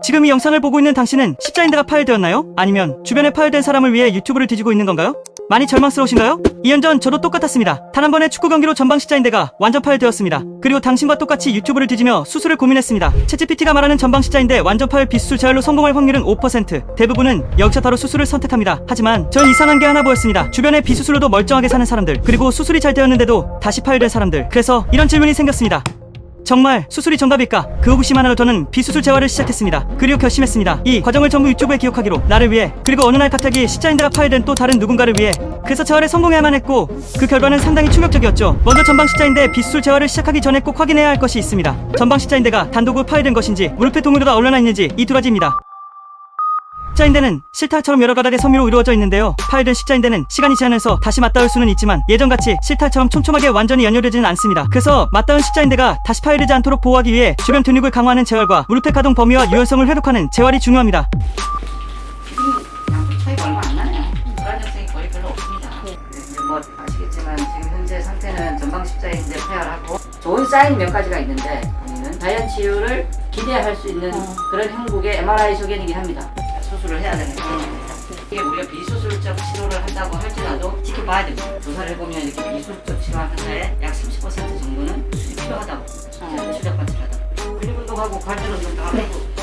지금 이 영상을 보고 있는 당신은 십자인대가 파열되었나요? 아니면 주변에 파열된 사람을 위해 유튜브를 뒤지고 있는 건가요? 많이 절망스러우신가요? 2년 전 저도 똑같았습니다. 단 한 번의 축구 경기로 전방 십자인대가 완전 파열되었습니다. 그리고 당신과 똑같이 유튜브를 뒤지며 수술을 고민했습니다. 챗GPT가 말하는 전방 십자인대 완전 파열 비수술 재활로 성공할 확률은 5%. 대부분은 여기서 바로 수술을 선택합니다. 하지만 전 이상한 게 하나 보였습니다. 주변에 비수술로도 멀쩡하게 사는 사람들, 그리고 수술이 잘 되었는데도 다시 파열된 사람들. 그래서 이런 질문이 생겼습니다. 정말 수술이 정답일까? 그 호기심 하나로 저는 비수술 재활을 시작했습니다. 그리고 결심했습니다. 이 과정을 전부 유튜브에 기록하기로, 나를 위해. 그리고 어느 날 갑자기 십자인대가 파열된 또 다른 누군가를 위해. 그래서 재활에 성공해야만 했고, 그 결과는 상당히 충격적이었죠. 먼저 전방 십자인대 비수술 재활을 시작하기 전에 꼭 확인해야 할 것이 있습니다. 전방 십자인대가 단독으로 파열된 것인지, 무릎에 동물로가 올려나 있는지, 이 두 가지입니다. 십자인대는 실타처럼 여러 가닥의 섬유로 이루어져 있는데요. 파열된 십자인대는 시간이 지나면서 다시 맞닿을 수는 있지만 예전같이 실타처럼 촘촘하게 완전히 연결되지는 않습니다. 그래서 맞닿은 십자인대가 다시 파열되지 않도록 보호하기 위해 주변 근육을 강화하는 재활과 무릎의 가동 범위와 유연성을 회복하는 재활이 중요합니다. 양쪽 차이가 얼마 안 나네요. 불안정성이 거의 별로 없습니다. 이제 뭐 아시겠지만 지금 현재 상태는 전방 십자인대 파열하고 좋은 사인 몇 가지가 있는데 우리는 자연 치유를 기대할 수 있는 그런 형국의 MRI 소견이긴 합니다. 수술을 해야 되는 상황입니다. 이게 우리가 비수술적 치료를 한다고 할지라도 지켜봐야 됩니다. 조사를 해보면 이렇게 비수술적 치료하는 데에 약 30% 정도는 수술이 필요하다고 추적관찰하다고 근육 운동하고 관절 운동도 하고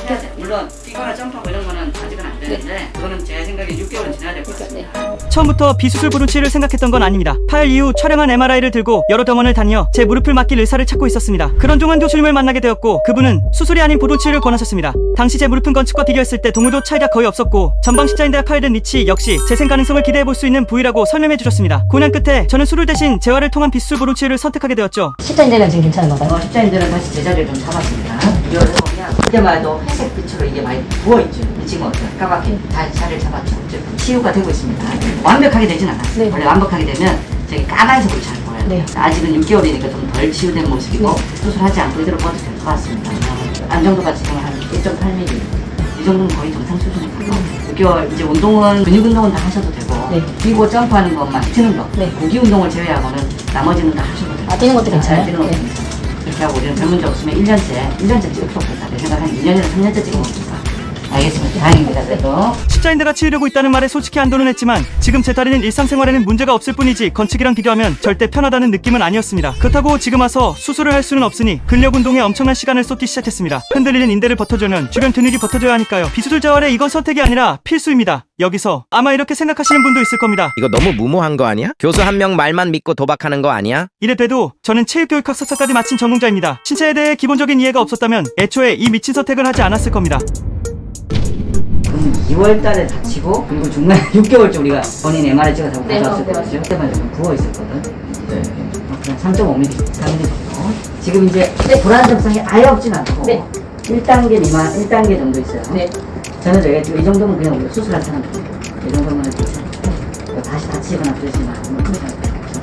해야 돼. 물론 뛰거나 점프하고 이런 거는 아직은 안 되는데 그거는 제 생각에 6개월은 지나야 될 것 같습니다. 처음부터 비수술 브론치를 생각했던 건 아닙니다. 파열 이후 촬영한 MRI를 들고 여러 병원을 다녀 제 무릎을 맡길 의사를 찾고 있었습니다. 그런 중 한 교수님을 만나게 되었고, 그분은 수술이 아닌 브론치를 권하셨습니다. 당시 제 무릎은 건축과 비교했을 때 동물도 차이가 거의 없었고, 전방 십자인대가 파열된 위치 역시 재생 가능성을 기대해볼 수 있는 부위라고 설명해 주셨습니다. 고난 끝에 저는 수술 대신 재활을 통한 비수술 브론치를 선택하게 되었죠. 십자인대는 지금 괜찮은 건가요? 십자인대는 다시 제자리를 좀 잡았습니다. 이걸 해보면 그때만 해도 회색 빛으로 이게 많이 부어있죠. 지금 어때요? 까맣게 다 자리를 잡았죠. 이제 치유가 되고 있습니다. 완벽하게 되진 않았어요. 네. 원래 완벽하게 되면 저기 까만색으로 잘 보여요. 네. 아직은 6개월이니까 좀 덜 치유된 모습이고 수술하지 않고 이대로 뻗어도 될 것 같습니다. 안정도가 지금 한 1.8mm 이 정도는 거의 정상 수준이고 6개월 이제 운동은 근육 운동은 다 하셔도 되고 네. 뛰고 점프하는 것만 뛰는 거 네. 고기 운동을 제외하고는 나머지는 다 하셔도 돼요. 뛰는 것도 괜찮아요? 뛰는 것도 네. 괜찮아요. 그렇게 하고 우리는 별 문제 없으면 1년째 찍을 필요 없겠다. 내 생각 한 2년이나 3년째 찍으면 좋겠다. 알겠습니다. 다행입니다. 그래도 십자인대가 치유되고 있다는 말에 솔직히 안도는 했지만 지금 제 다리는 일상생활에는 문제가 없을 뿐이지 건축이랑 비교하면 절대 편하다는 느낌은 아니었습니다. 그렇다고 지금 와서 수술을 할 수는 없으니 근력 운동에 엄청난 시간을 쏟기 시작했습니다. 흔들리는 인대를 버텨주면 주변 근육이 버텨줘야 하니까요. 비수술 재활에 이건 선택이 아니라 필수입니다. 여기서 아마 이렇게 생각하시는 분도 있을 겁니다. 이거 너무 무모한 거 아니야? 교수 한 명 말만 믿고 도박하는 거 아니야? 이래봬도 저는 체육교육학 석사까지 마친 전공자입니다. 신체에 대해 기본적인 이해가 없었다면 애초에 이 미친 선택을 하지 않았을 겁니다. 2월 달에 다치고 그리고 중간에 6개월째 우리가 본인 MRI 찍어서 네, 가져왔을 네, 거죠. 그때만 좀 부어 있었거든. 네. 그냥 3.5mm, 4mm 정도. 지금 이제 불안정성이 아예 없진 않고 네. 1단계 미만, 1단계 정도 있어요. 네. 저는 이 정도면 그냥 우리가 수술할 사람들. 이 정도면 괜찮은데 다시 다치거나 그러지만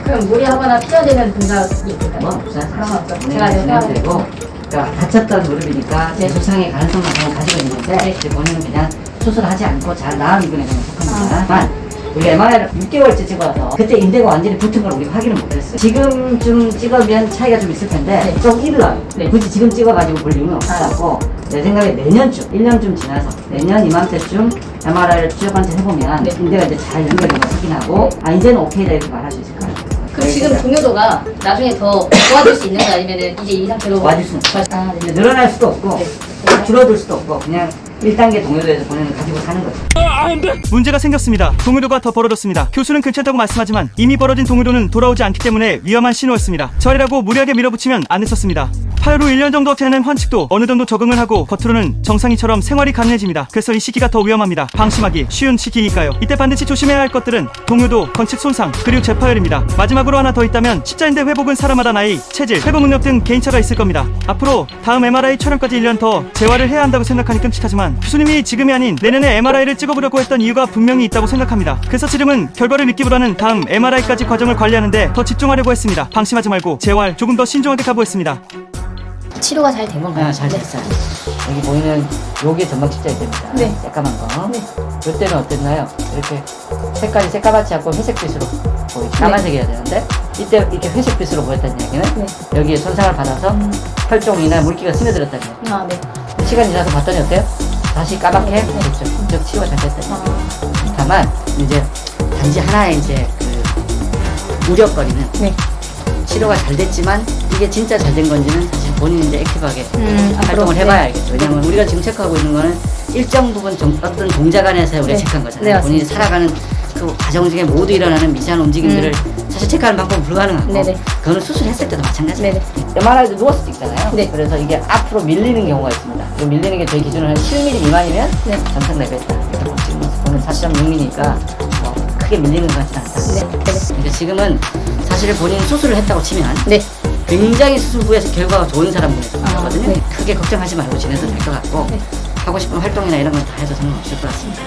그럼 무리하거나 피해되는 증상이 있을까요? 뭐 없어요. 없죠. 제가 제가 진행 되고 그러니까 다쳤던 무릎이니까 재수상의 가능성만 저는 가지고 있는데 이제 본인은 그냥 수술하지 않고 잘 나은 분에 그냥 속합니다. 만 우리 MRI를 6개월째 찍어서 그때 인대가 완전히 붙은 걸 우리가 확인을 못했어요. 지금쯤 찍으면 차이가 좀 있을 텐데 좀 일러요. 굳이 지금 찍어가지고 볼 이유는 없었고 내 생각에 내년쯤, 1년쯤 지나서 내년 이맘때쯤 MRI를 추적 해보면 인대가 이제 잘 연결된 걸 확인하고 아 이제는 오케이다 이렇게 말할 수 있을 거예요. 그럼 지금 동요도가 나중에 더 좋아질 수 있는 거 아니면은 이제 이 상태로 좋아질 수는 없어요. 아, 네. 늘어날 수도 없고 네. 줄어들 수도 없고 그냥 1단계 동요도에서 본인은 가지고 사는 거죠. 문제가 생겼습니다. 동요도가 더 벌어졌습니다. 교수는 괜찮다고 말씀하지만 이미 벌어진 동요도는 돌아오지 않기 때문에 위험한 신호였습니다. 저리라고 무리하게 밀어붙이면 안 됐었습니다. 파열 후 1년 정도 지나는 환측도 어느 정도 적응을 하고 겉으로는 정상이처럼 생활이 가능해집니다. 그래서 이 시기가 더 위험합니다. 방심하기 쉬운 시기니까요. 이때 반드시 조심해야 할 것들은 동요도, 건축 손상, 그리고 재파열입니다. 마지막으로 하나 더 있다면 십자인대 회복은 사람마다 나이, 체질, 회복 능력 등 개인차가 있을 겁니다. 앞으로 다음 MRI 촬영까지 1년 더 재활을 해야 한다고 생각하니 끔찍하지만 교수님이 지금이 아닌 내년에 MRI를 찍어보려고 했던 이유가 분명히 있다고 생각합니다. 그래서 지금은 결과를 믿기보다는 다음 MRI까지 과정을 관리하는데 더 집중하려고 했습니다. 방심하지 말고 재활 조금 더 신중하게 가보겠습니다. 치료가 잘 된 건가요? 잘 됐어요. 여기 보이는 요게 전방 십자인대입니다. 네. 새까만 거. 네. 이때는 어땠나요? 이렇게 색깔이 새까맣지 않고 회색빛으로 보이죠. 까만색이어야 되는데 이때 이렇게 회색빛으로 보였다는 얘기는 네. 여기에 손상을 받아서 혈종이나 물기가 스며들었다는 얘기예요. 아, 네. 시간이 지나서 봤더니 어때요? 다시 까맣게 그쪽 치료가 잘 됐다. 다만 이제 단지 하나의 이제 그 우려거리는 네. 치료가 잘 됐지만 이게 진짜 잘 된 건지는 사실 본인이 이제 액티브하게 앞으로, 활동을 해봐야 알겠죠. 왜냐면 우리가 지금 체크하고 있는 거는 일정 부분 어떤 동작 안에서 우리가 네. 체크한 거잖아요. 네, 맞습니다. 본인이 살아가는 그 과정 중에 모두 일어나는 미세한 움직임들을 사실 체크하는 방법은 불가능하고 네네. 그거는 수술했을 때도 마찬가지예요. 네네. MRI도 누웠을 때 있잖아요. 네. 그래서 이게 앞으로 밀리는 경우가 있습니다. 그 밀리는 게 저희 기준은 한 7mm 미만이면 네. 정상 레벨이다. 이렇게 지금 보는 4.6mm니까 뭐 크게 밀리는 것 같지는 않다. 네. 근데 지금은 사실 본인 수술을 했다고 치면 네. 굉장히 수술 후에서 결과가 좋은 사람분이거든요. 네. 크게 걱정하지 말고 지내도 될 것 같고 네. 하고 싶은 활동이나 이런 건 다 해도 상관없을 것 같습니다.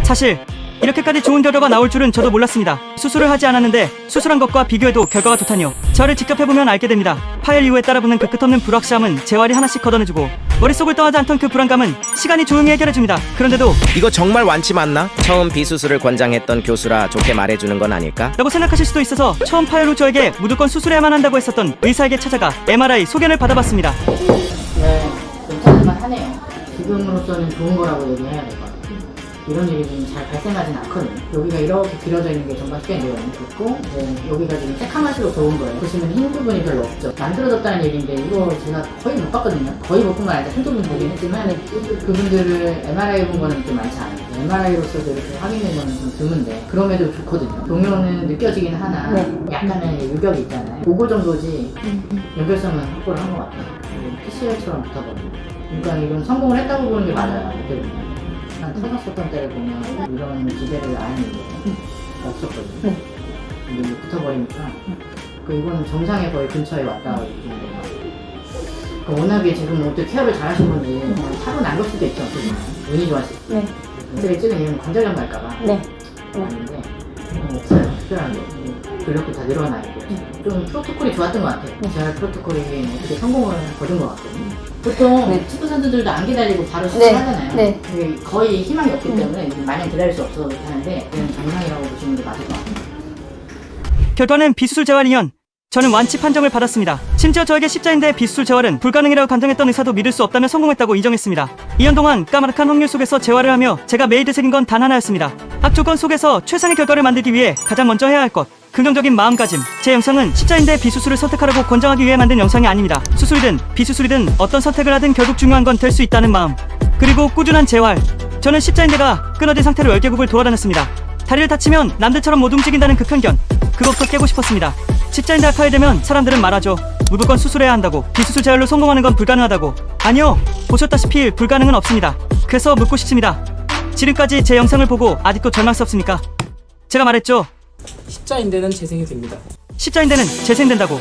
사실 이렇게까지 좋은 결과가 나올 줄은 저도 몰랐습니다. 수술을 하지 않았는데 수술한 것과 비교해도 결과가 좋다니요. 저를 직접 해보면 알게 됩니다. 파열 이후에 따라붙는 그 끝없는 불확실함은 재활이 하나씩 걷어내주고 머릿속을 떠나지 않던 그 불안감은 시간이 조용히 해결해줍니다. 그런데도 이거 정말 완치 맞나? 처음 비수술을 권장했던 교수라 좋게 말해주는 건 아닐까? 라고 생각하실 수도 있어서 처음 파열 후 저에게 무조건 수술해야만 한다고 했었던 의사에게 찾아가 MRI 소견을 받아봤습니다. 네, 괜찮을만 하네요. 지금으로서는 좋은 거라고 얘기해야 될 것 같아요. 이런 일이 좀 잘 발생하진 않거든요. 여기가 이렇게 길어져 있는 게 정말 시간이 너무 좋고, 여기가 지금 새카만수록 좋은 거예요. 보시면 흰 부분이 별로 없죠. 만들어졌다는 얘기인데 이거 제가 거의 못 봤거든요. 거의 못 본 건 아니라 한두 분 보긴 했지만 그분들을 MRI 본 거는 좀 많지 않아요. MRI로서도 이렇게 확인된 거는 좀 드문데 그럼에도 좋거든요. 동요는 느껴지긴 하나 약간의 유격이 있잖아요. 그거 정도지 연결성은 확보를 한 것 같아요. PCR처럼 붙어버리고. 그러니까 이건 성공을 했다고 보는 게 맞아요. 어떻게 보면. 한 터졌었던 때를 보면 이런 기대를 안 했는데 없었거든요. 근데 이제 붙어버리니까 이거는 정상에 거의 근처에 왔다 이 정도가. 워낙에 지금 어떻게 케어를 잘 하신 건지 그냥 타고난 걸 수도 있죠. 어떻게 보면. 운이 좋았을 때. 네. 근데 찍은 이유는 관절염 갈까봐. 네. 아닌데 없어요. 특별한 게. 근력도 다 늘어나 있고. 좀 프로토콜이 좋았던 것 같아요. 재활 프로토콜이 어떻게 성공을 거둔 것 같거든요. 보통 축구 선수들도 안 기다리고 바로 시작하잖아요. 네. 그게 거의 희망이 없기 때문에 마냥 기다릴 수 없어서 그렇게 하는데 그냥 정상이라고 보시는 게 맞을 것 같아요. 결과는 비수술 재활 2년. 저는 완치 판정을 받았습니다. 심지어 저에게 십자인대 비수술 재활은 불가능이라고 판정했던 의사도 믿을 수 없다며 성공했다고 인정했습니다. 2년 동안 까마득한 확률 속에서 재활을 하며 제가 매일 되새긴 건 단 하나였습니다. 악조건 속에서 최상의 결과를 만들기 위해 가장 먼저 해야 할 것. 긍정적인 마음가짐. 제 영상은 십자인대 비수술을 선택하라고 권장하기 위해 만든 영상이 아닙니다. 수술이든 비수술이든 어떤 선택을 하든 결국 중요한 건 될 수 있다는 마음. 그리고 꾸준한 재활. 저는 십자인대가 끊어진 상태로 10개국을 돌아다녔습니다. 다리를 다치면 남들처럼 못 움직인다는 그 편견. 그것부터 깨고 싶었습니다. 십자인대가 파열되면 사람들은 말하죠. 무조건 수술해야 한다고. 비수술 재활로 성공하는 건 불가능하다고. 아니요. 보셨다시피 불가능은 없습니다. 그래서 묻고 싶습니다. 지금까지 제 영상을 보고 아직도 절망스럽습니까? 제가 말했죠. 십자인대는 재생이 됩니다. 십자인대는 재생된다고.